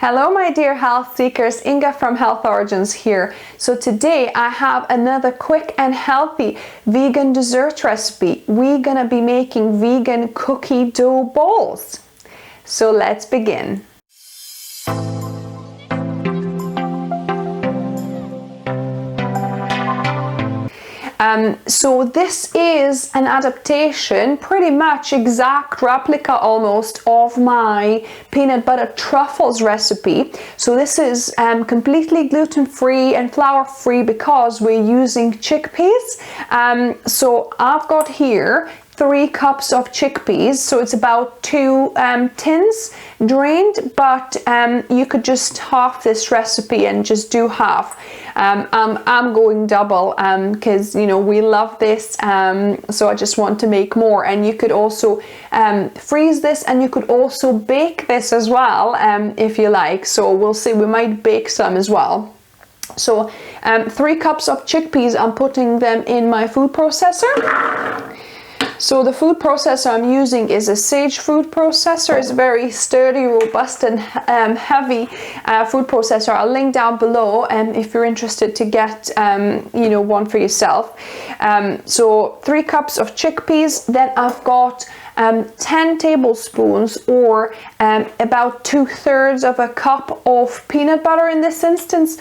Hello my dear health seekers, Inga from Health Origins here. So today I have another quick and healthy vegan dessert recipe. We're gonna be making vegan cookie dough balls. So let's begin. So this is an adaptation, pretty much exact replica almost of my peanut butter truffles recipe. So this is completely gluten-free and flour-free because we're using chickpeas. So I've got here 3 cups of chickpeas, so it's about 2 tins drained, but you could just half this recipe and just do half. I'm going double because you know we love this, so I just want to make more. And you could also freeze this, and you could also bake this as well if you like. So we'll see, we might bake some as well. So 3 cups of chickpeas, I'm putting them in my food processor. So the food processor I'm using is a Sage food processor. It's very sturdy, robust and heavy food processor. I'll link down below if you're interested to get you know, one for yourself. So 3 cups of chickpeas. Then I've got 10 tablespoons or about 2/3 of a cup of peanut butter in this instance.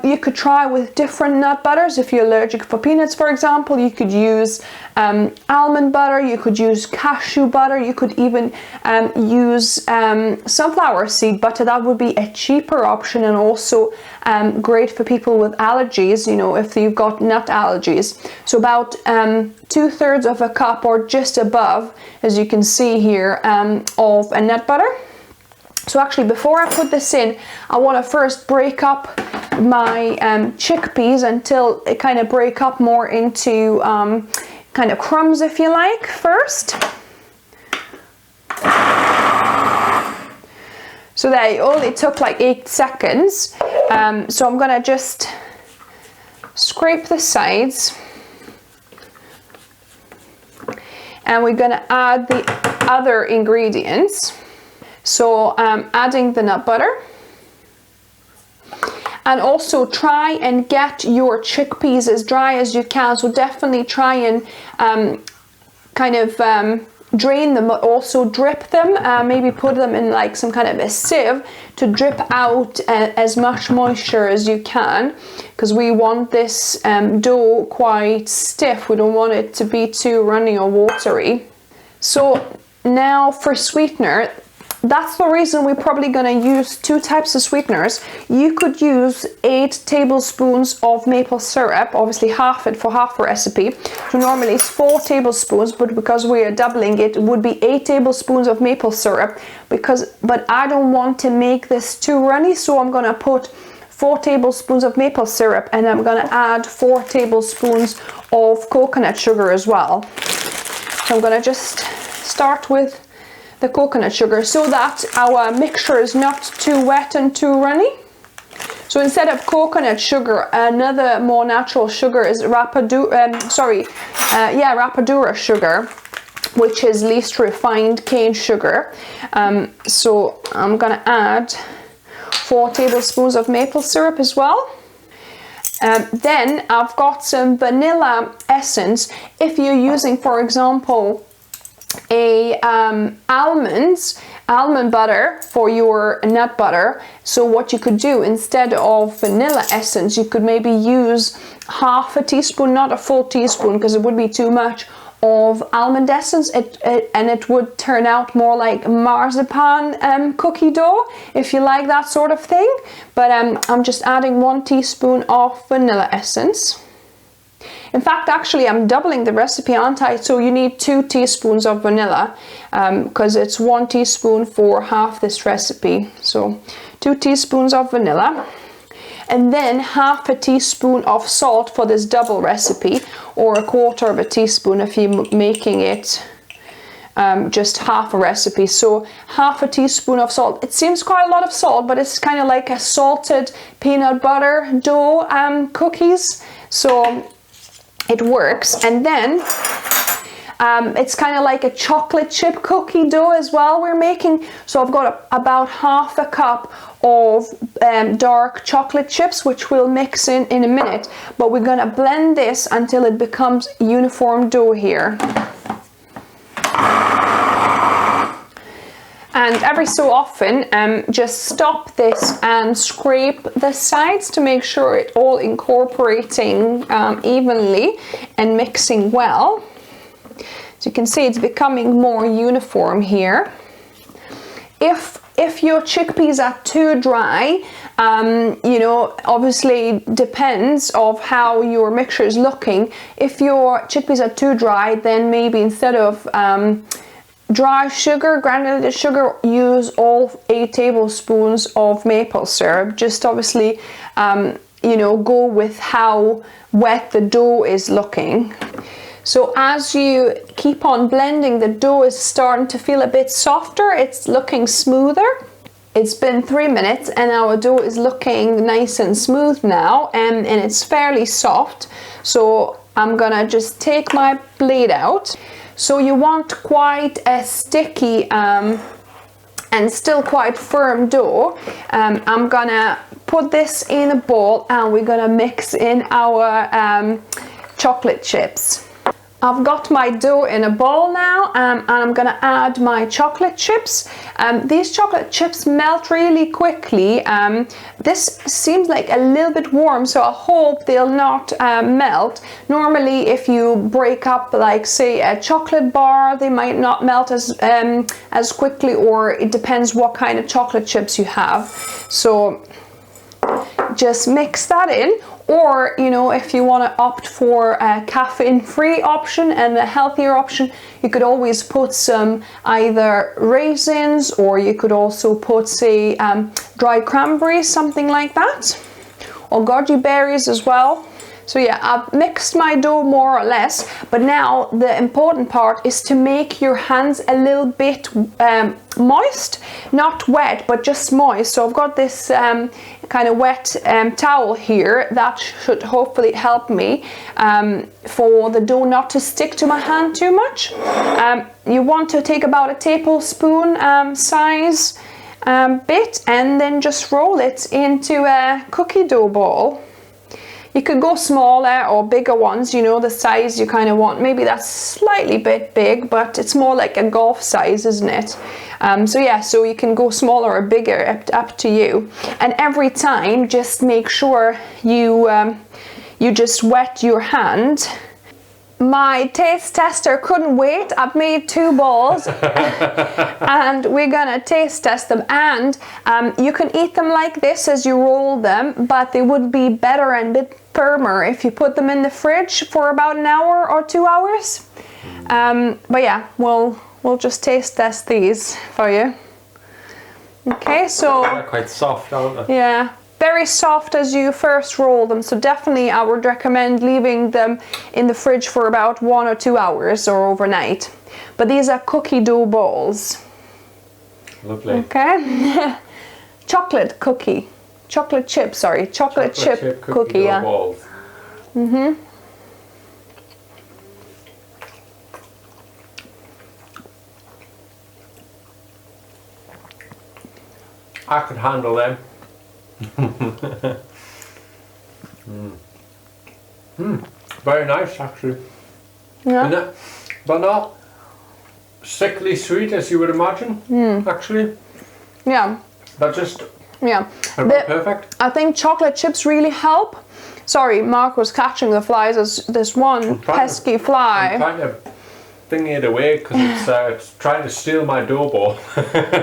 You could try with different nut butters. If you're allergic for peanuts, for example, you could use almond butter, you could use cashew butter, you could even use sunflower seed butter. That would be a cheaper option and also great for people with allergies, you know, if you've got nut allergies. So about 2/3 of a cup or just above, as you can see here, of a nut butter. So actually, before I put this in, I want to first break up my chickpeas until it kind of break up more into kind of crumbs, if you like, first. So that only took like 8 seconds. So I'm gonna just scrape the sides. And we're gonna add the other ingredients. So adding the nut butter. And also try and get your chickpeas as dry as you can. So definitely try and kind of drain them, but also drip them. Maybe put them in like some kind of a sieve to drip out as much moisture as you can, because we want this dough quite stiff. We don't want it to be too runny or watery. So now for sweetener. That's the reason we're probably going to use 2 types of sweeteners. You could use 8 tablespoons of maple syrup, obviously half it for half the recipe. So normally it's 4 tablespoons, but because we are doubling it, it would be 8 tablespoons of maple syrup. But I don't want to make this too runny, so I'm going to put 4 tablespoons of maple syrup, and I'm going to add 4 tablespoons of coconut sugar as well. So I'm going to just start with the coconut sugar so that our mixture is not too wet and too runny. So instead of coconut sugar, another more natural sugar is Rapadura sugar, which is least refined cane sugar. So I'm gonna add 4 tablespoons of maple syrup as well. Then I've got some vanilla essence. If you're using, for example, a almond butter for your nut butter, so what you could do instead of vanilla essence, you could maybe use half a teaspoon, not a full teaspoon because it would be too much, of almond essence, and it would turn out more like marzipan cookie dough, if you like that sort of thing. But I'm just adding 1 teaspoon of vanilla essence. In fact, actually, I'm doubling the recipe, aren't I? So you need 2 teaspoons of vanilla because it's 1 teaspoon for half this recipe. So 2 teaspoons of vanilla. And then half a teaspoon of salt for this double recipe, or 1/4 of a teaspoon if you're making it just half a recipe. So half a teaspoon of salt. It seems quite a lot of salt, but it's kind of like a salted peanut butter dough cookies. So it works. And then It's kind of like a chocolate chip cookie dough as well we're making. So I've got about half a cup of dark chocolate chips, which we'll mix in a minute, but we're gonna blend this until it becomes uniform dough here. And every so often, just stop this and scrape the sides to make sure it's all incorporating evenly and mixing well. So you can see it's becoming more uniform here. If your chickpeas are too dry, you know, obviously depends of how your mixture is looking. If your chickpeas are too dry, then maybe instead of dry sugar, granulated sugar, use all 8 tablespoons of maple syrup. Just obviously, you know, go with how wet the dough is looking. So as you keep on blending, the dough is starting to feel a bit softer. It's looking smoother. It's been 3 minutes and our dough is looking nice and smooth now, and it's fairly soft. So I'm gonna just take my blade out. So you want quite a sticky and still quite firm dough. I'm gonna put this in a bowl and we're gonna mix in our chocolate chips. I've got my dough in a bowl now, and I'm gonna add my chocolate chips. These chocolate chips melt really quickly. This seems like a little bit warm, so I hope they'll not melt. Normally, if you break up, like say a chocolate bar, they might not melt as quickly, or it depends what kind of chocolate chips you have. So just mix that in. Or, you know, if you want to opt for a caffeine-free option and a healthier option, you could always put some either raisins, or you could also put, say, dried cranberries, something like that, or goji berries as well. So yeah, I've mixed my dough more or less, but now the important part is to make your hands a little bit moist, not wet, but just moist. So I've got this kind of wet towel here that should hopefully help me for the dough not to stick to my hand too much. You want to take about a tablespoon size bit and then just roll it into a cookie dough ball. You could go smaller or bigger ones, you know, the size you kind of want. Maybe that's slightly bit big, but it's more like a golf size, isn't it? So yeah, so you can go smaller or bigger, up to you. And every time, just make sure you just wet your hand. My taste tester couldn't wait. I've made 2 balls and we're gonna taste test them, and you can eat them like this as you roll them, but they would be better and a bit firmer if you put them in the fridge for about an hour or 2 hours. But yeah, we'll just taste test these for you. Okay, so they're quite soft, aren't they? Yeah, very soft as you first roll them, so definitely I would recommend leaving them in the fridge for about 1 or 2 hours or overnight. But these are cookie dough balls. Lovely. Okay. Chocolate chip cookie, yeah. Balls. I could handle them. Very nice, actually. Yeah. But not sickly sweet as you would imagine, actually. Yeah. But just yeah. perfect. I think chocolate chips really help. Sorry, Mark was catching the flies. As this one pesky fly. I'm trying to thing it away because it's trying to steal my dough ball.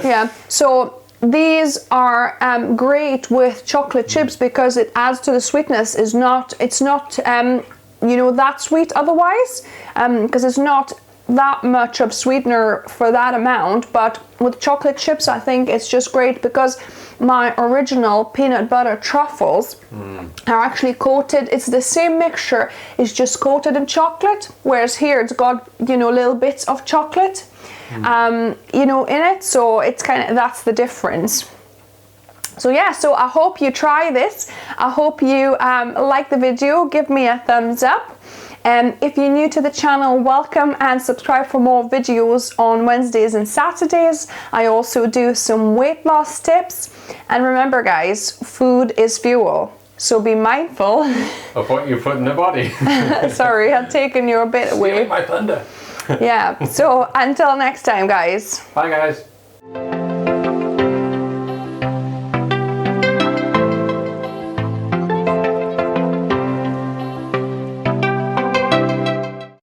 Yeah. So these are great with chocolate chips because it adds to the sweetness. It's not you know, that sweet otherwise, because it's not that much of sweetener for that amount. But with chocolate chips, I think it's just great because my original peanut butter truffles are actually coated. It's the same mixture, it's just coated in chocolate, whereas here it's got, you know, little bits of chocolate you know, in it. So it's kind of, that's the difference. So yeah, so I hope you try this. I hope you like the video. Give me a thumbs up, If you're new to the channel, welcome and subscribe for more videos on Wednesdays and Saturdays. I also do some weight loss tips. And remember guys, food is fuel. So be mindful of what you put in the body. Sorry, I've taken you a bit away. Stealing my thunder. Yeah, so until next time guys. Bye guys.